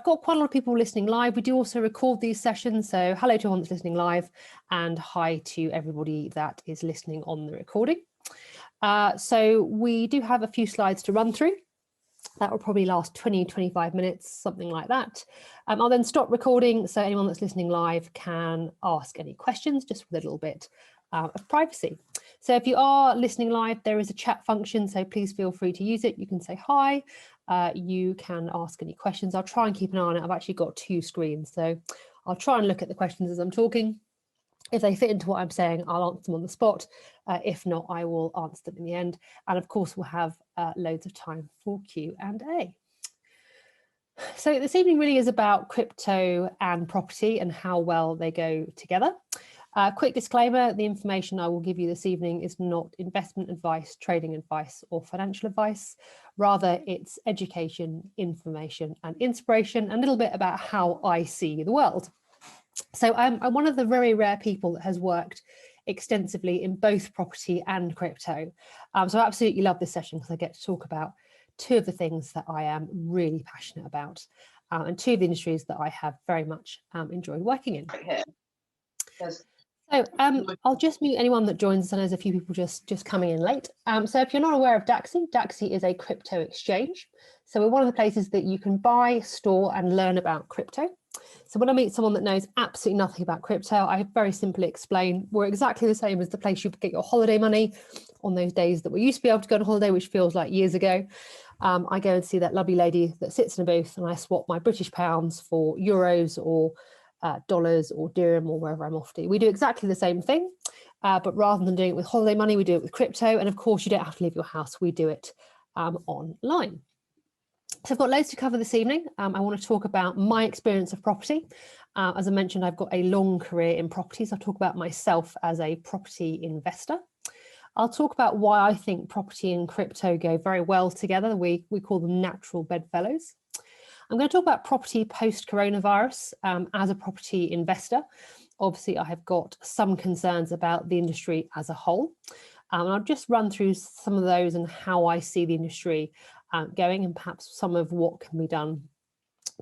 I've got quite a lot of people listening live. We do also record these sessions. So hello to everyone that's listening live and hi to everybody that is listening on the recording. So we do have a few slides to run through. That will probably last 20-25 minutes, something like that. I'll then stop recording so anyone that's listening live can ask any questions, just with a little bit of privacy. So if you are listening live, there is a chat function, so please feel free to use it. You can say hi, you can ask any questions. I'll try and keep an eye on it. I've actually got two screens, so I'll try and look at the questions as I'm talking. If they fit into what I'm saying, I'll answer them on the spot. If not, I will answer them in the end. And of course, we'll have loads of time for Q&A. So this evening really is about crypto and property and how well they go together. Quick disclaimer, the information I will give you this evening is not investment advice, trading advice, or financial advice. Rather, it's education, information, and inspiration, and a little bit about how I see the world. So I'm one of the very rare people that has worked extensively in both property and crypto. So I absolutely love this session because I get to talk about two of the things that I am really passionate about and two of the industries that I have very much enjoyed working in. So I'll just mute anyone that joins us. I know there's a few people just coming in late. So if you're not aware of Daxi, Daxi is a crypto exchange. So we're one of the places that you can buy, store and learn about crypto. So when I meet someone that knows absolutely nothing about crypto, I very simply explain we're exactly the same as the place you get your holiday money on those days that we used to be able to go on holiday, which feels like years ago. I go and see that lovely lady that sits in a booth and I swap my British pounds for euros or dollars or dirham or wherever I'm off to. We do exactly the same thing, but rather than doing it with holiday money, we do it with crypto. And of course, you don't have to leave your house. We do it online. So I've got loads to cover this evening. I want to talk about my experience of property. As I mentioned, I've got a long career in properties. I'll talk about myself as a property investor. I'll talk about why I think property and crypto go very well together. We call them natural bedfellows. I'm going to talk about property post-coronavirus as a property investor. Obviously, I have got some concerns about the industry as a whole. And I'll just run through some of those and how I see the industry going and perhaps some of what can be done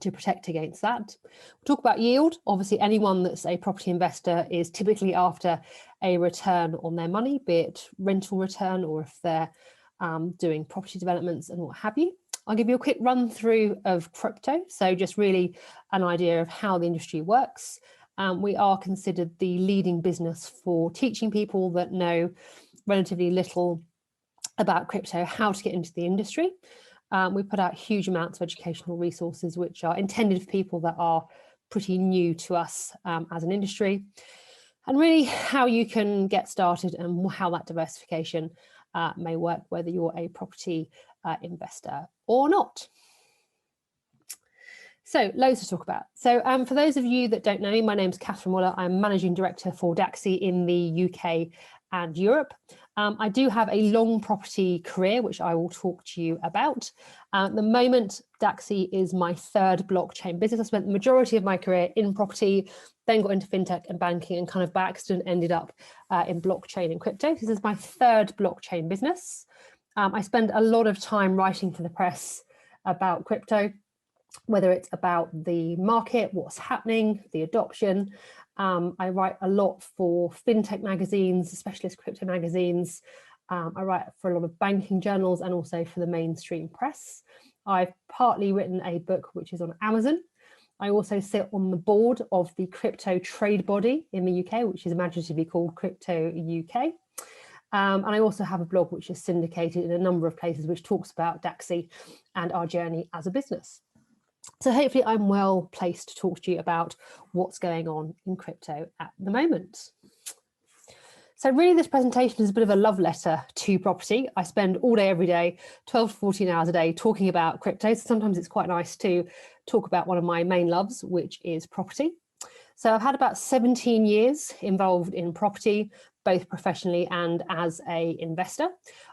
to protect against that. We'll talk about yield. Obviously, anyone that's a property investor is typically after a return on their money, be it rental return or if they're doing property developments and what have you. I'll give you a quick run through of crypto. So just really an idea of how the industry works. We are considered the leading business for teaching people that know relatively little about crypto, how to get into the industry. We put out huge amounts of educational resources, which are intended for people that are pretty new to us as an industry, and really how you can get started and how that diversification may work, whether you're a property investor or not. So loads to talk about. So for those of you that don't know me, my name's Catherine Waller. I'm Managing Director for Daxi in the UK and Europe. I do have a long property career, which I will talk to you about. At the moment, Daxi is my third blockchain business. I spent the majority of my career in property, then got into fintech and banking and kind of by accident ended up in blockchain and crypto. This is my third blockchain business. I spend a lot of time writing to the press about crypto, whether it's about the market, what's happening, the adoption. I write a lot for fintech magazines, specialist crypto magazines. I write for a lot of banking journals and also for the mainstream press. I've partly written a book which is on Amazon. I also sit on the board of the crypto trade body in the UK, which is imaginatively called Crypto UK. And I also have a blog which is syndicated in a number of places which talks about Daxi and our journey as a business. So hopefully I'm well placed to talk to you about what's going on in crypto at the moment. So really this presentation is a bit of a love letter to property. I spend all day, every day, 12 to 14 hours a day talking about crypto. So sometimes it's quite nice to talk about one of my main loves, which is property. So I've had about 17 years involved in property, both professionally and as an investor.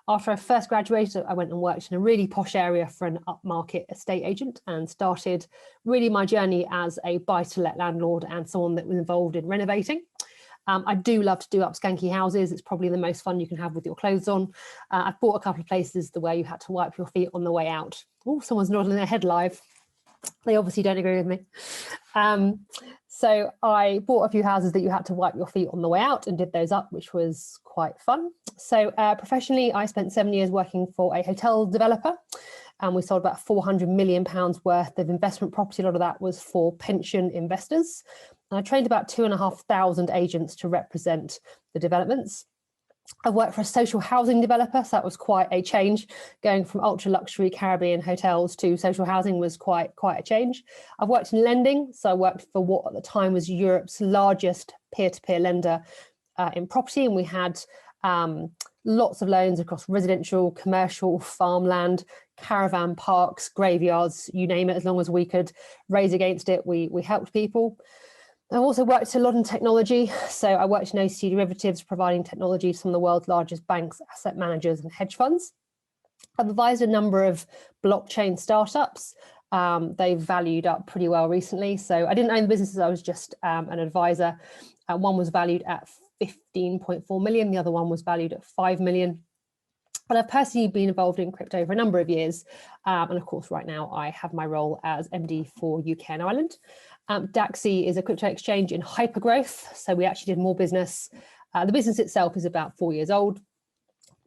After I first graduated, I went and worked in a really posh area for an upmarket estate agent and started really my journey as a buy-to-let landlord and someone that was involved in renovating. I do love to do up skanky houses. It's probably the most fun you can have with your clothes on. I've bought a couple of places where you had to wipe your feet on the way out. Oh, someone's nodding their head live. They obviously don't agree with me. So I bought a few houses that you had to wipe your feet on the way out and did those up, which was quite fun. So professionally, I spent 7 years working for a hotel developer, and we sold about £400 million worth of investment property. A lot of that was for pension investors. And I trained about 2,500 agents to represent the developments. I worked for a social housing developer, so that was quite a change. Going from ultra luxury Caribbean hotels to social housing was quite a change. I've worked in lending, so I worked for what at the time was Europe's largest peer-to-peer lender in property, and we had lots of loans across residential, commercial, farmland, caravan parks, graveyards, you name it. As long as we could raise against it, we helped people. I've also worked a lot in technology. So I worked in OTC derivatives, providing technology to some of the world's largest banks, asset managers, and hedge funds. I've advised a number of blockchain startups. They've valued up pretty well recently. So I didn't own the businesses, I was just an advisor. One was valued at 15.4 million, the other one was valued at 5 million. But I've personally been involved in crypto for a number of years. And of course, right now I have my role as MD for UK and Ireland. Daxi is a crypto exchange in hypergrowth. So we actually did more business. The business itself is about 4 years old.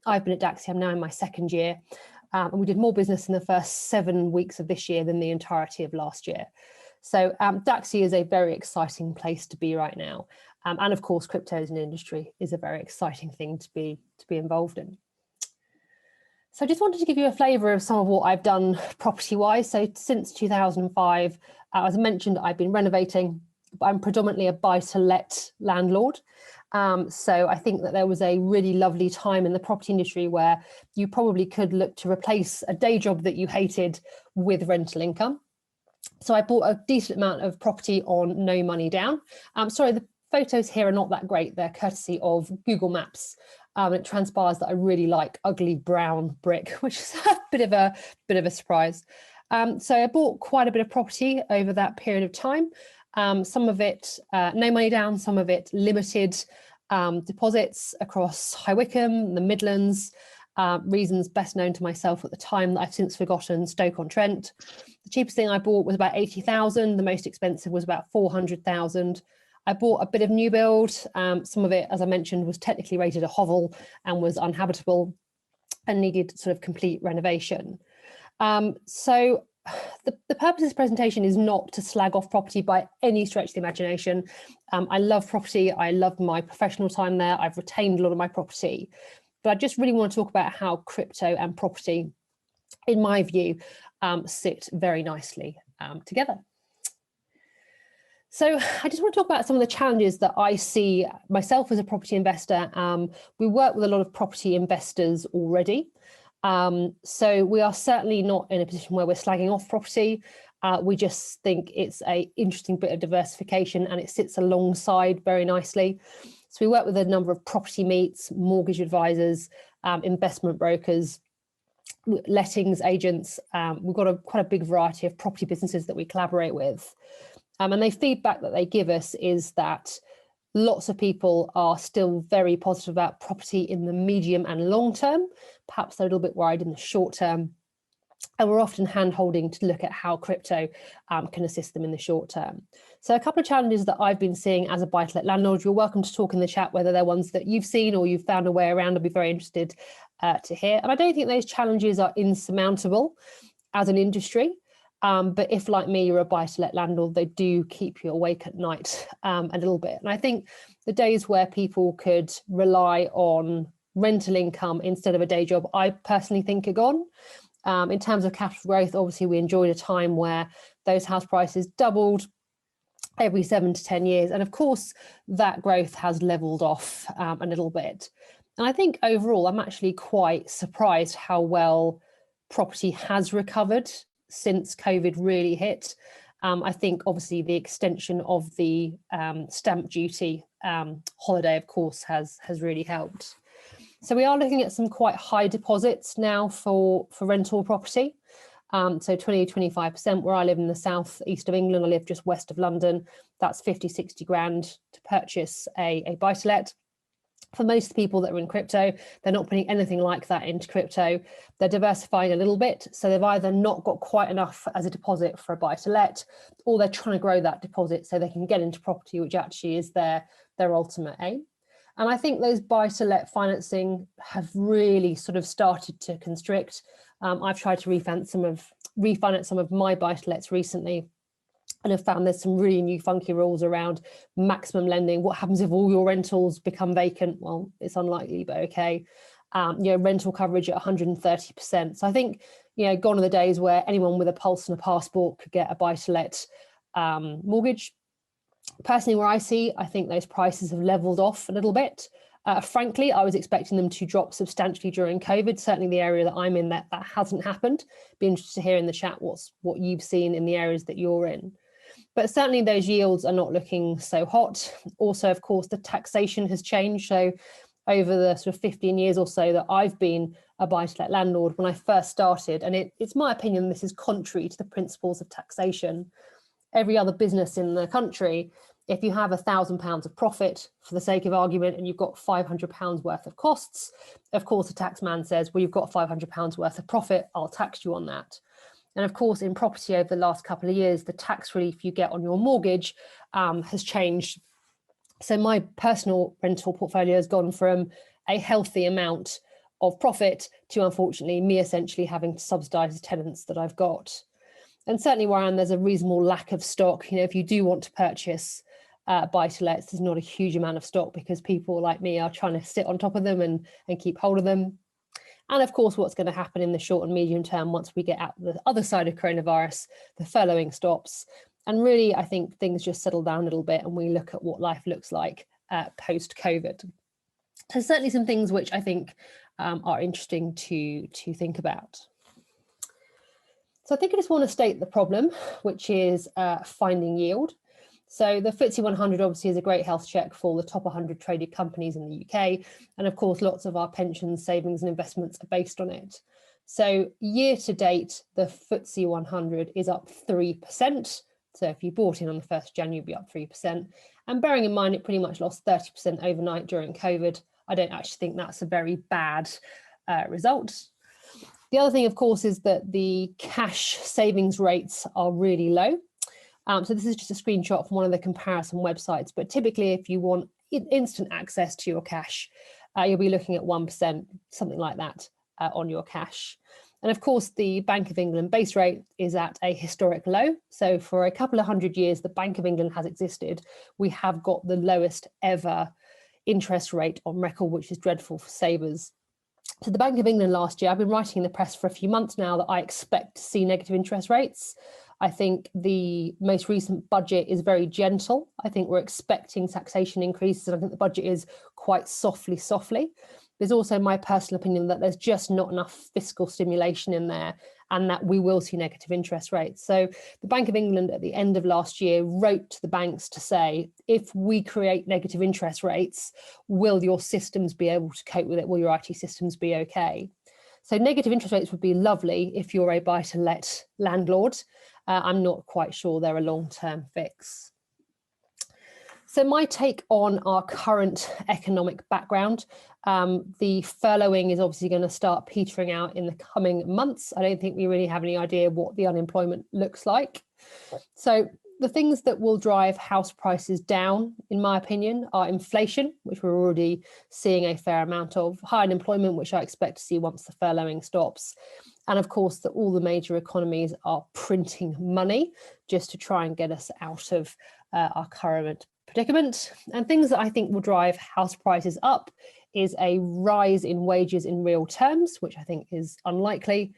I've been at Daxi, I'm now in my second year. And we did more business in the first 7 weeks of this year than the entirety of last year. So Daxi is a very exciting place to be right now. And of course, crypto as an industry is a very exciting thing to be involved in. So I just wanted to give you a flavour of some of what I've done property-wise. So since 2005, as I mentioned, I've been renovating, but I'm predominantly a buy-to-let landlord. So I think that there was a really lovely time in the property industry where you probably could look to replace a day job that you hated with rental income. So I bought a decent amount of property on no money down. Sorry, the photos here are not that great. They're courtesy of Google Maps. It transpires that I really like ugly brown brick, which is a bit of a surprise. So I bought quite a bit of property over that period of time. Some of it no money down, some of it limited deposits across High Wycombe, the Midlands, reasons best known to myself at the time that I've since forgotten, Stoke-on-Trent. The cheapest thing I bought was about 80,000. The most expensive was about 400,000. I bought a bit of new build. Some of it, as I mentioned, was technically rated a hovel and was uninhabitable and needed sort of complete renovation. So the purpose of this presentation is not to slag off property by any stretch of the imagination. I love property. I love my professional time there. I've retained a lot of my property. But I just really want to talk about how crypto and property, in my view, sit very nicely together. So I just want to talk about some of the challenges that I see myself as a property investor. We work with a lot of property investors already. So we are certainly not in a position where we're slagging off property. We just think it's an interesting bit of diversification and it sits alongside very nicely. So we work with a number of property meets, mortgage advisors, investment brokers, lettings agents. We've got quite a big variety of property businesses that we collaborate with. And the feedback that they give us is that lots of people are still very positive about property in the medium and long term. Perhaps they're a little bit worried in the short term. And we're often hand-holding to look at how crypto can assist them in the short term. So a couple of challenges that I've been seeing as a buy-to-let landlord. You're welcome to talk in the chat whether they're ones that you've seen or you've found a way around. I'd be very interested to hear. And I don't think those challenges are insurmountable as an industry. But if, like me, you're a buy-to-let landlord, they do keep you awake at night a little bit. And I think the days where people could rely on rental income instead of a day job, I personally think are gone. In terms of capital growth, obviously, we enjoyed a time where those house prices doubled every 7 to 10 years. And of course, that growth has leveled off a little bit. And I think overall, I'm actually quite surprised how well property has recovered since COVID really hit. I think obviously the extension of the stamp duty holiday, of course, has really helped. So we are looking at some quite high deposits now for rental property. So 20-25%. Where I live in the south east of England, I live just west of London. That's 50-60 grand to purchase a buy-to-let. For most people that are in crypto, they're not putting anything like that into crypto. They're diversifying a little bit. So they've either not got quite enough as a deposit for a buy to let, or they're trying to grow that deposit so they can get into property, which actually is their ultimate aim. And I think those buy to let financing have really sort of started to constrict. I've tried to refinance some of my buy to lets recently, and have found there's some really new funky rules around maximum lending. What happens if all your rentals become vacant? Well, it's unlikely, but okay. Rental coverage at 130%. So I think, gone are the days where anyone with a pulse and a passport could get a buy-to-let mortgage. Personally, where I think those prices have leveled off a little bit. Frankly, I was expecting them to drop substantially during COVID. Certainly the area that I'm in, that hasn't happened. Be interested to hear in the chat what you've seen in the areas that you're in. But certainly those yields are not looking so hot. Also, of course, the taxation has changed. So over the sort of 15 years or so that I've been a buy-to-let landlord, when I first started, and it's my opinion this is contrary to the principles of taxation. Every other business in the country, if you have £1,000 of profit, for the sake of argument, and you've got £500 worth of costs, of course, the tax man says, well, you've got £500 worth of profit, I'll tax you on that. And of course, in property over the last couple of years, the tax relief you get on your mortgage has changed. So my personal rental portfolio has gone from a healthy amount of profit to, unfortunately, me essentially having to subsidise the tenants that I've got. And certainly where I am, there's a reasonable lack of stock. If you do want to purchase buy-to-lets, there's not a huge amount of stock because people like me are trying to sit on top of them and keep hold of them. And of course, what's going to happen in the short and medium term once we get out the other side of coronavirus, the furloughing stops. And really, I think things just settle down a little bit and we look at what life looks like post-COVID. So certainly some things which I think are interesting to think about. So I think I just want to state the problem, which is finding yield. So the FTSE 100 obviously is a great health check for the top 100 traded companies in the UK. And of course, lots of our pensions, savings and investments are based on it. So year to date, the FTSE 100 is up 3%. So if you bought in on the 1st of January, you'd be up 3%. And bearing in mind, it pretty much lost 30% overnight during COVID. I don't actually think that's a very bad result. The other thing, of course, is that the cash savings rates are really low. So this is just a screenshot from one of the comparison websites. But typically, if you want instant access to your cash, you'll be looking at 1%, something like that, on your cash. And of course, the Bank of England base rate is at a historic low. So for a couple of hundred years, the Bank of England has existed. We have got the lowest ever interest rate on record, which is dreadful for savers. So the Bank of England last year, I've been writing in the press for a few months now that I expect to see negative interest rates. I think the most recent budget is very gentle. I think we're expecting taxation increases, and I think the budget is quite softly. There's also my personal opinion that there's just not enough fiscal stimulation in there and that we will see negative interest rates. So the Bank of England at the end of last year wrote to the banks to say, if we create negative interest rates, will your systems be able to cope with it? Will your IT systems be okay? So negative interest rates would be lovely if you're a buy-to-let landlord. I'm not quite sure they're a long-term fix. So my take on our current economic background, the furloughing is obviously going to start petering out in the coming months. I don't think we really have any idea what the unemployment looks like. So the things that will drive house prices down, in my opinion, are inflation, which we're already seeing a fair amount of, high unemployment, which I expect to see once the furloughing stops. And of course, that all the major economies are printing money just to try and get us out of our current predicament. And things that I think will drive house prices up is a rise in wages in real terms, which I think is unlikely.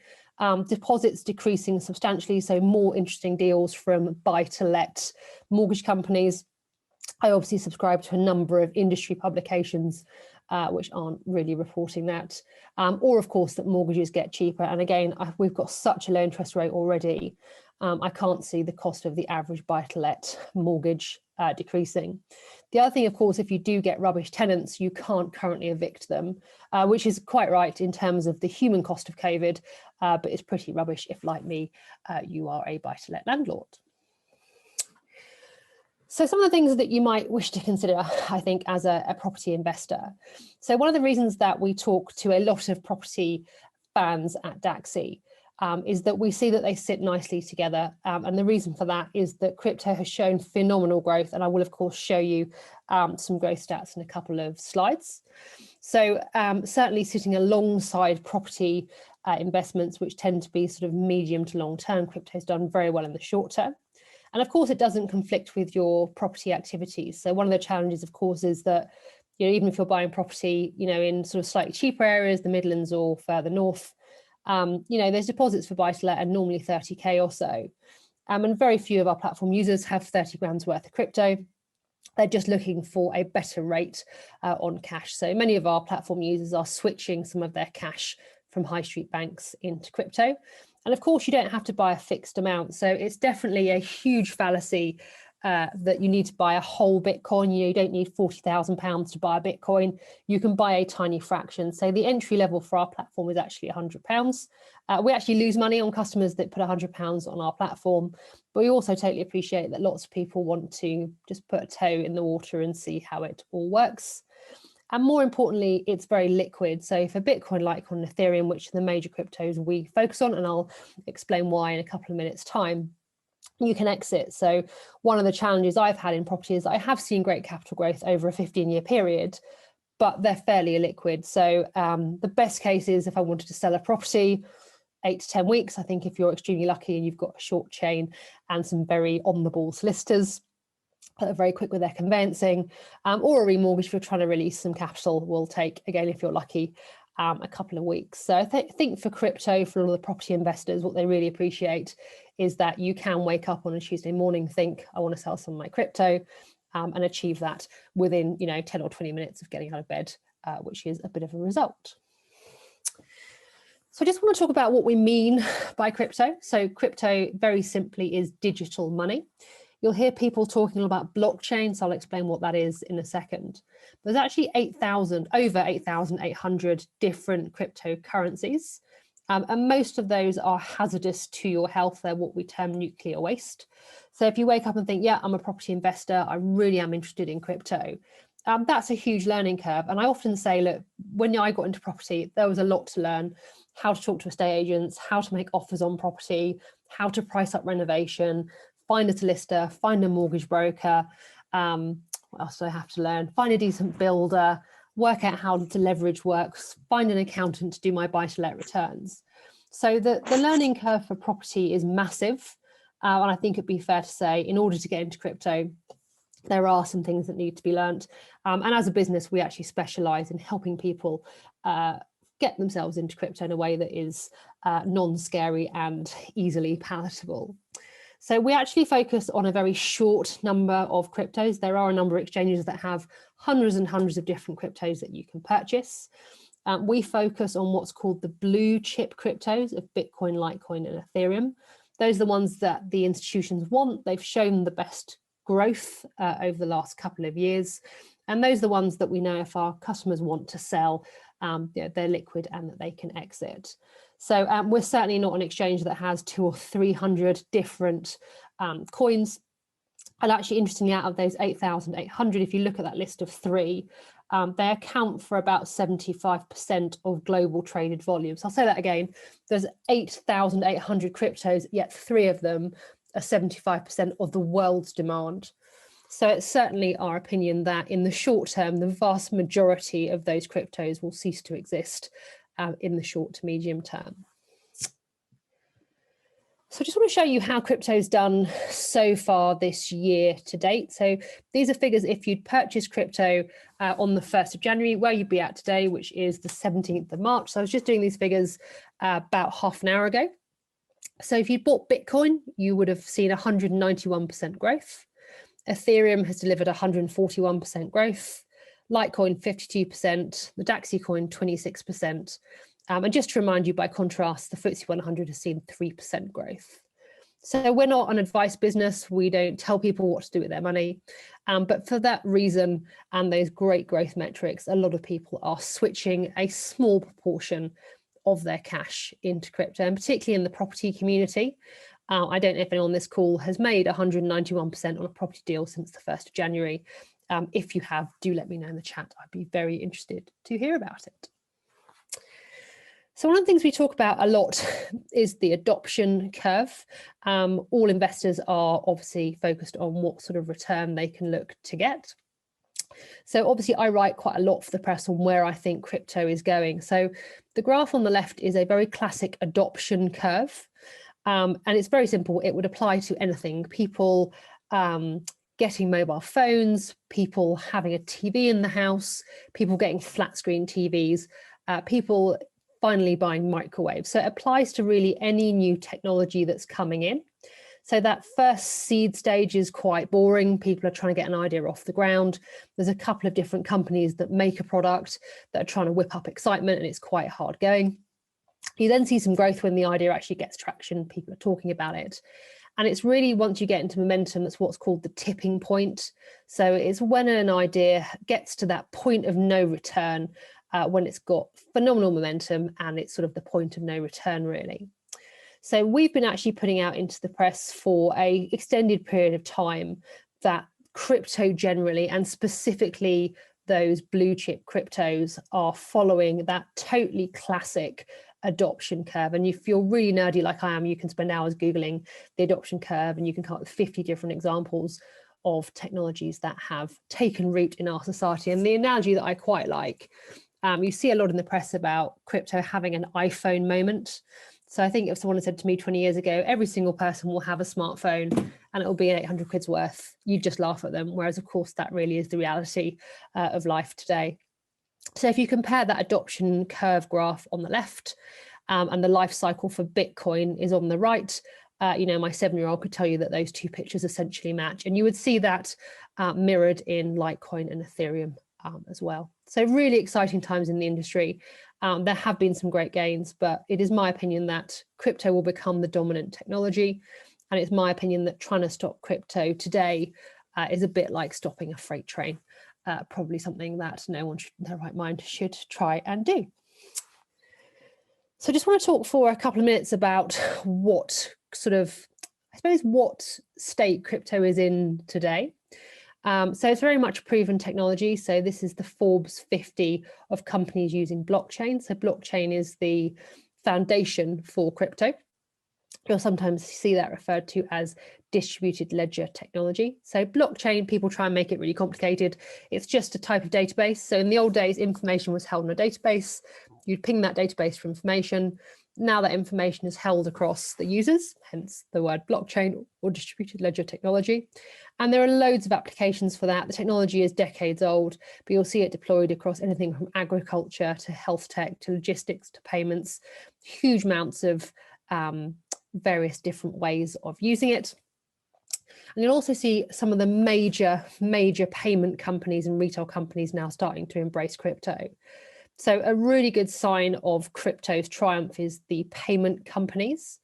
Deposits decreasing substantially, so more interesting deals from buy-to-let mortgage companies. I obviously subscribe to a number of industry publications which aren't really reporting that, or of course that mortgages get cheaper. And again, we've got such a low interest rate already. I can't see the cost of the average buy-to-let mortgage decreasing. The other thing, of course, if you do get rubbish tenants, you can't currently evict them, which is quite right in terms of the human cost of COVID, but it's pretty rubbish if, like me, you are a buy-to-let landlord. So some of the things that you might wish to consider, I think, as a property investor. So one of the reasons that we talk to a lot of property fans at Daxi is that we see that they sit nicely together. And the reason for that is that crypto has shown phenomenal growth. And I will, of course, show you some growth stats in a couple of slides. So certainly sitting alongside property investments, which tend to be sort of medium to long term, crypto has done very well in the short term. And of course, it doesn't conflict with your property activities. So one of the challenges, of course, is that, you know, even if you're buying property, you know, in sort of slightly cheaper areas, the Midlands or further north, you know, there's deposits for buy-to-let and normally 30k or so. And very few of our platform users have 30 grand's worth of crypto. They're just looking for a better rate on cash. So many of our platform users are switching some of their cash from high street banks into crypto. And of course, you don't have to buy a fixed amount. So it's definitely a huge fallacy that you need to buy a whole Bitcoin. You don't need £40,000 to buy a Bitcoin. You can buy a tiny fraction. So the entry level for our platform is actually £100. We actually lose money on customers that put £100 on our platform, but we also totally appreciate that lots of people want to just put a toe in the water and see how it all works. And more importantly, it's very liquid. So for Bitcoin, Litecoin, and Ethereum, which are the major cryptos we focus on, and I'll explain why in a couple of minutes' time, you can exit. So one of the challenges I've had in property is I have seen great capital growth over a 15-year period, but they're fairly illiquid. So the best case is if I wanted to sell a property, 8 to 10 weeks. I think if you're extremely lucky and you've got a short chain and some very on-the-ball solicitors that are very quick with their conveyancing, or a remortgage if you're trying to release some capital, will take, again, if you're lucky, a couple of weeks. So I think for crypto, for all the property investors, what they really appreciate is that you can wake up on a Tuesday morning, think, I want to sell some of my crypto, and achieve that within, you know, 10 or 20 minutes of getting out of bed, which is a bit of a result. So I just want to talk about what we mean by crypto. So crypto, very simply, is digital money. You'll hear people talking about blockchain, so I'll explain what that is in a second. There's actually over 8,800 different cryptocurrencies, and most of those are hazardous to your health. They're what we term nuclear waste. So if you wake up and think, yeah, I'm a property investor, I really am interested in crypto, that's a huge learning curve. And I often say, look, when I got into property, there was a lot to learn: how to talk to estate agents, how to make offers on property, how to price up renovation, find a solicitor, find a mortgage broker, what else do I have to learn? Find a decent builder, work out how the leverage works, find an accountant to do my buy-to-let returns. So the learning curve for property is massive. And I think it'd be fair to say, in order to get into crypto, there are some things that need to be learnt. And as a business, we actually specialise in helping people get themselves into crypto in a way that is non-scary and easily palatable. So we actually focus on a very short number of cryptos. There are a number of exchanges that have hundreds and hundreds of different cryptos that you can purchase. We focus on what's called the blue chip cryptos of Bitcoin, Litecoin, and Ethereum. Those are the ones that the institutions want. They've shown the best growth over the last couple of years. And those are the ones that we know if our customers want to sell, they're liquid and that they can exit. So we're certainly not an exchange that has 200 or 300 different coins. And actually, interestingly, out of those 8,800, if you look at that list of 3, they account for about 75% of global traded volume. So I'll say that again. There's 8,800 cryptos, yet 3 of them are 75% of the world's demand. So it's certainly our opinion that in the short term, the vast majority of those cryptos will cease to exist in the short to medium term. So I just want to show you how crypto's done so far this year to date. So these are figures if you'd purchased crypto on the 1st of January, where you'd be at today, which is the 17th of March. So I was just doing these figures about half an hour ago. So if you'd bought Bitcoin, you would have seen 191% growth. Ethereum has delivered 141% growth. Litecoin 52%, the Daxi coin 26%. And just to remind you, by contrast, the FTSE 100 has seen 3% growth. So we're not an advice business. We don't tell people what to do with their money. But for that reason and those great growth metrics, a lot of people are switching a small proportion of their cash into crypto, and particularly in the property community. I don't know if anyone on this call has made 191% on a property deal since the 1st of January. If you have, do let me know in the chat. I'd be very interested to hear about it. So one of the things we talk about a lot is the adoption curve. All investors are obviously focused on what sort of return they can look to get. So obviously I write quite a lot for the press on where I think crypto is going. So the graph on the left is a very classic adoption curve. And it's very simple. It would apply to anything. People getting mobile phones, people having a TV in the house, people getting flat screen TVs, people finally buying microwaves. So it applies to really any new technology that's coming in. So that first seed stage is quite boring. People are trying to get an idea off the ground. There's a couple of different companies that make a product that are trying to whip up excitement, and it's quite hard going. You then see some growth when the idea actually gets traction, people are talking about it. And it's really once you get into momentum, that's what's called the tipping point. So it's when an idea gets to that point of no return, when it's got phenomenal momentum and it's sort of the point of no return, really. So we've been actually putting out into the press for an extended period of time that crypto generally, and specifically those blue chip cryptos, are following that totally classic adoption curve. And if you're really nerdy like I am, you can spend hours Googling the adoption curve and you can come up with 50 different examples of technologies that have taken root in our society. And the analogy that I quite like, you see a lot in the press about crypto having an iPhone moment. So I think if someone had said to me 20 years ago, every single person will have a smartphone and it will be 800 quid's worth, you'd just laugh at them. Whereas of course that really is the reality of life today. So if you compare that adoption curve graph on the left and the life cycle for Bitcoin is on the right, you know, my 7-year-old could tell you that those two pictures essentially match. And you would see that mirrored in Litecoin and Ethereum as well. So really exciting times in the industry. There have been some great gains, but it is my opinion that crypto will become the dominant technology. And it's my opinion that trying to stop crypto today is a bit like stopping a freight train. Probably something that no one in their right mind should try and do. So I just want to talk for a couple of minutes about what sort of, I suppose, what state crypto is in today. So it's very much proven technology. So this is the Forbes 50 of companies using blockchain. So blockchain is the foundation for crypto. You'll sometimes see that referred to as distributed ledger technology. So blockchain, people try and make it really complicated. It's just a type of database. So in the old days, information was held in a database. You'd ping that database for information. Now that information is held across the users, hence the word blockchain or distributed ledger technology. And there are loads of applications for that. The technology is decades old, but you'll see it deployed across anything from agriculture to health tech to logistics to payments, huge amounts of various different ways of using it. And you'll also see some of the major payment companies and retail companies now starting to embrace crypto. So a really good sign of crypto's triumph is the payment companies.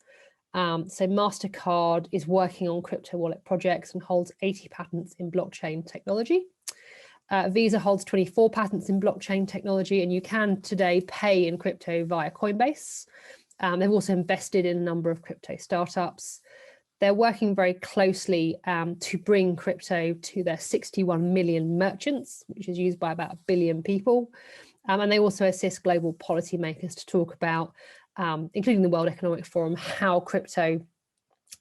So MasterCard is working on crypto wallet projects and holds 80 patents in blockchain technology. Visa holds 24 patents in blockchain technology, and you can today pay in crypto via Coinbase. They've also invested in a number of crypto startups. They're working very closely to bring crypto to their 61 million merchants, which is used by about 1 billion people. And they also assist global policymakers to talk about, including the World Economic Forum, how crypto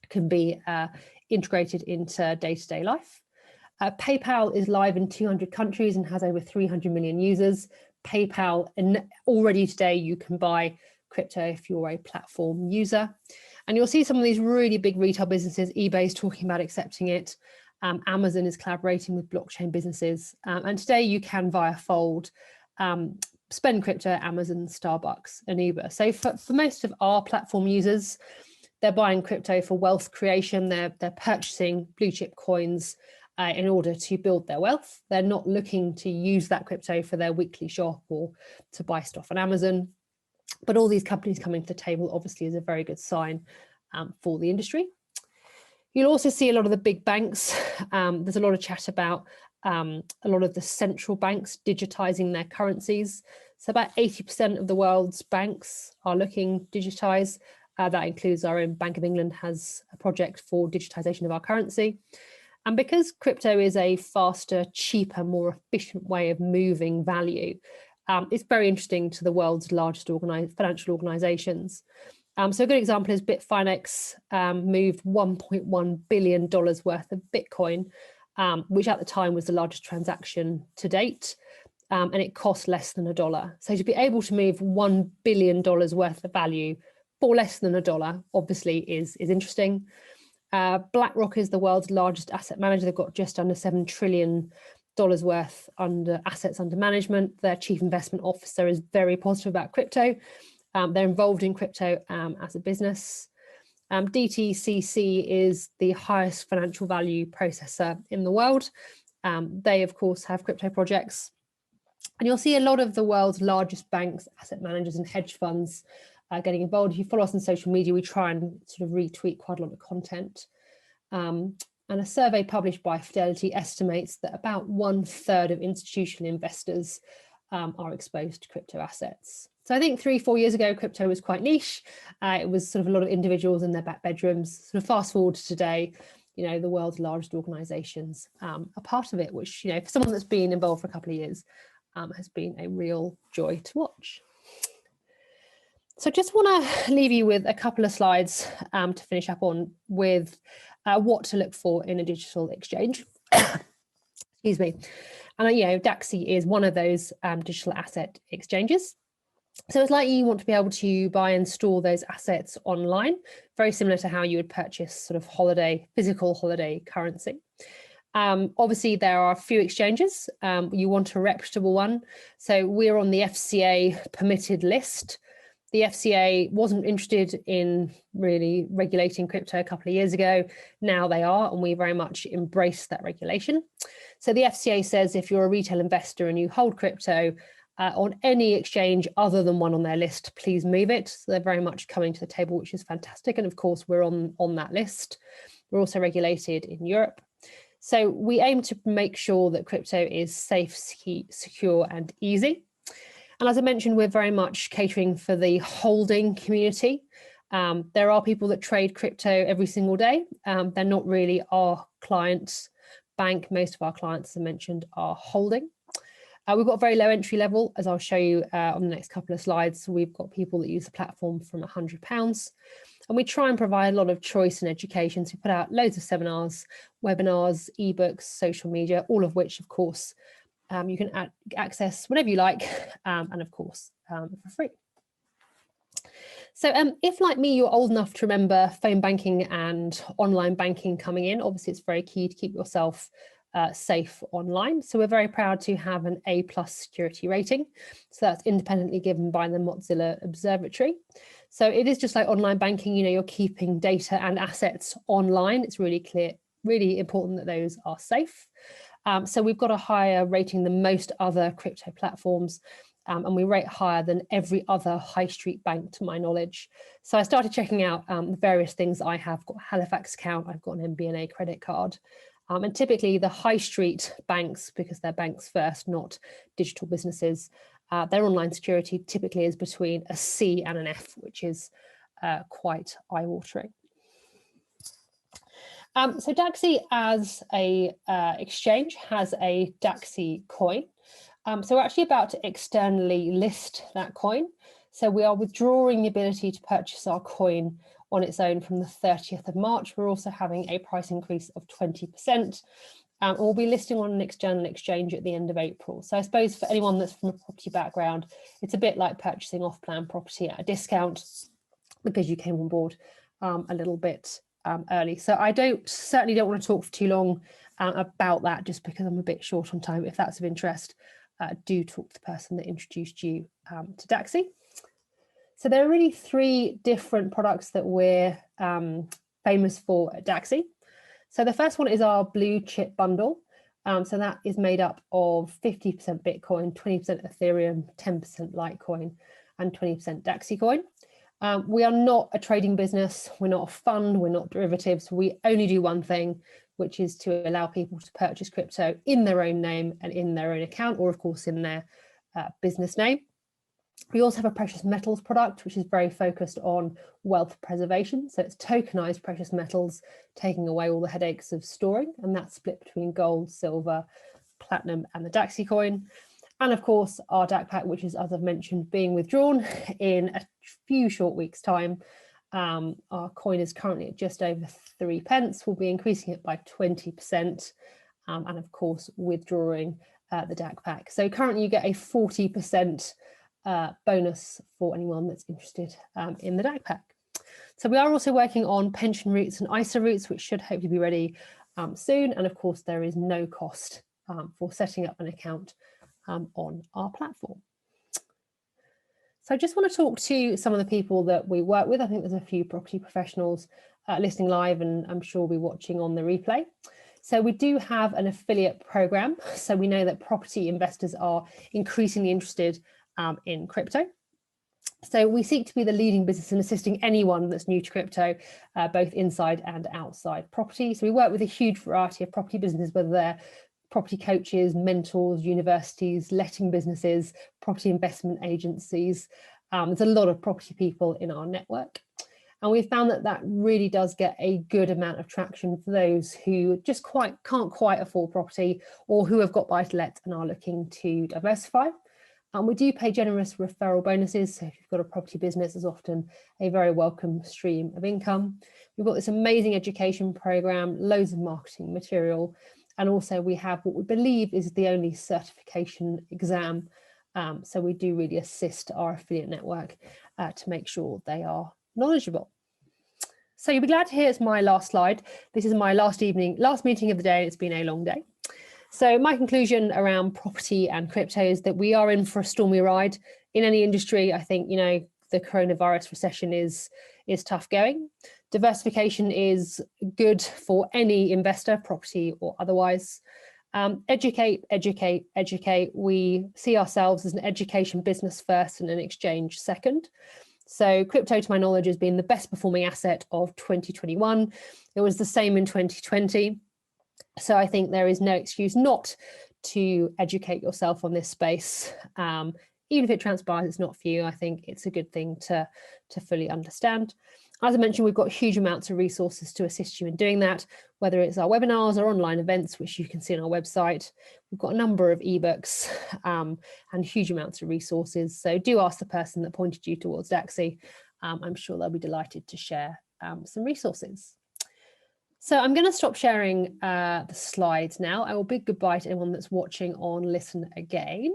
can be integrated into day-to-day life. PayPal is live in 200 countries and has over 300 million users. PayPal, and already today you can buy crypto if you're a platform user. And you'll see some of these really big retail businesses. eBay's talking about accepting it. Amazon is collaborating with blockchain businesses. And today you can, via Fold, spend crypto at Amazon, Starbucks and Uber. So for most of our platform users, they're buying crypto for wealth creation. They're purchasing blue chip coins in order to build their wealth. They're not looking to use that crypto for their weekly shop or to buy stuff on Amazon. But all these companies coming to the table obviously is a very good sign for the industry. You'll also see a lot of the big banks. There's a lot of chat about a lot of the central banks digitizing their currencies. So about 80% of the world's banks are looking digitized. That includes our own Bank of England has a project for digitisation of our currency. And because crypto is a faster, cheaper, more efficient way of moving value, it's very interesting to the world's largest financial organisations. So a good example is Bitfinex moved $1.1 billion worth of Bitcoin, which at the time was the largest transaction to date, and it cost less than $1. So to be able to move $1 billion worth of value for less than $1 obviously is interesting. BlackRock is the world's largest asset manager. They've got just under $7 trillion worth under assets under management. Their chief investment officer is very positive about crypto. They're involved in crypto as a business. DTCC is the highest financial value processor in the world. They, of course, have crypto projects. And you'll see a lot of the world's largest banks, asset managers and hedge funds getting involved. If you follow us on social media, we try and sort of retweet quite a lot of content. And a survey published by Fidelity estimates that about 1/3 of institutional investors are exposed to crypto assets. So I think 3-4 years ago, crypto was quite niche. It was sort of a lot of individuals in their back bedrooms. Sort of fast forward to today, the world's largest organisations are part of it, which, for someone that's been involved for a couple of years, has been a real joy to watch. So just want to leave you with a couple of slides to finish up on with what to look for in a digital exchange. Excuse me. And Daxi is one of those digital asset exchanges. So it's likely you want to be able to buy and store those assets online, very similar to how you would purchase sort of physical holiday currency. Obviously, there are a few exchanges. You want a reputable one. So we're on the FCA permitted list. The FCA wasn't interested in really regulating crypto a couple of years ago. Now they are, and we very much embrace that regulation. So the FCA says if you're a retail investor and you hold crypto on any exchange other than one on their list, please move it. So they're very much coming to the table, which is fantastic. And of course, we're on that list. We're also regulated in Europe. So we aim to make sure that crypto is safe, secure, and easy. And as I mentioned, we're very much catering for the holding community. There are people that trade crypto every single day. They're not really our clients' bank. Most of our clients, as I mentioned, are holding. We've got a very low entry level, as I'll show you on the next couple of slides. So we've got people that use the platform from £100. And we try and provide a lot of choice and education. So we put out loads of seminars, webinars, ebooks, social media, all of which, of course, you can access whenever you like, and of course, for free. So if, like me, you're old enough to remember phone banking and online banking coming in, obviously it's very key to keep yourself safe online. So we're very proud to have an A+ security rating. So that's independently given by the Mozilla Observatory. So it is just like online banking, you're keeping data and assets online. It's really important that those are safe. So we've got a higher rating than most other crypto platforms, and we rate higher than every other high street bank, to my knowledge. So I started checking out the various things I have. Got a Halifax account, I've got an MBNA credit card. And typically the high street banks, because they're banks first, not digital businesses, their online security typically is between a C and an F, which is quite eye-watering. So Daxi as a exchange has a Daxi coin. So we're actually about to externally list that coin. So we are withdrawing the ability to purchase our coin on its own from the 30th of March. We're also having a price increase of 20%. And we'll be listing on an external exchange at the end of April. So I suppose for anyone that's from a property background, it's a bit like purchasing off-plan property at a discount because you came on board a little bit early. So I certainly don't want to talk for too long about that, just because I'm a bit short on time. If that's of interest, do talk to the person that introduced you to Daxi. So there are really 3 different products that we're famous for at Daxi. So the first one is our blue chip bundle. So that is made up of 50% Bitcoin, 20% Ethereum, 10% Litecoin, and 20% Daxi coin. We are not a trading business. We're not a fund. We're not derivatives. We only do one thing, which is to allow people to purchase crypto in their own name and in their own account, or of course in their business name. We also have a precious metals product, which is very focused on wealth preservation. So it's tokenized precious metals, taking away all the headaches of storing, and that's split between gold, silver, platinum, and the Daxi coin. And of course, our DAC pack, which is, as I've mentioned, being withdrawn in a few short weeks' time. Our coin is currently at just over 3 pence. We'll be increasing it by 20%, and of course, withdrawing the DAC pack. So currently you get a 40% bonus for anyone that's interested in the DAC pack. So we are also working on pension routes and ISA routes, which should hopefully be ready soon. And of course, there is no cost for setting up an account on our platform. So I just want to talk to some of the people that we work with. I think there's a few property professionals listening live, and I'm sure we'll be watching on the replay. So we do have an affiliate program. So we know that property investors are increasingly interested in crypto. So we seek to be the leading business in assisting anyone that's new to crypto, both inside and outside property. So we work with a huge variety of property businesses, whether they're property coaches, mentors, universities, letting businesses, property investment agencies. There's a lot of property people in our network. And we've found that that really does get a good amount of traction for those who just can't quite afford property, or who have got buy-to-let and are looking to diversify. We do pay generous referral bonuses. So if you've got a property business, there's often a very welcome stream of income. We've got this amazing education program, loads of marketing material. And also we have what we believe is the only certification exam. So we do really assist our affiliate network to make sure they are knowledgeable. So you'll be glad to hear it's my last slide. This is my last meeting of the day. It's been a long day. So my conclusion around property and crypto is that we are in for a stormy ride in any industry. I think, you know, the coronavirus recession is tough going. Diversification is good for any investor, property or otherwise. Educate, educate, educate. We see ourselves as an education business first and an exchange second. So crypto, to my knowledge, has been the best performing asset of 2021. It was the same in 2020. So I think there is no excuse not to educate yourself on this space. Even if it transpires it's not for you, I think it's a good thing to fully understand. As I mentioned, we've got huge amounts of resources to assist you in doing that, whether it's our webinars or online events, which you can see on our website. We've got a number of ebooks and huge amounts of resources. So do ask the person that pointed you towards Daxi. I'm sure they'll be delighted to share some resources. So I'm going to stop sharing the slides now. I will bid goodbye to anyone that's watching on Listen Again.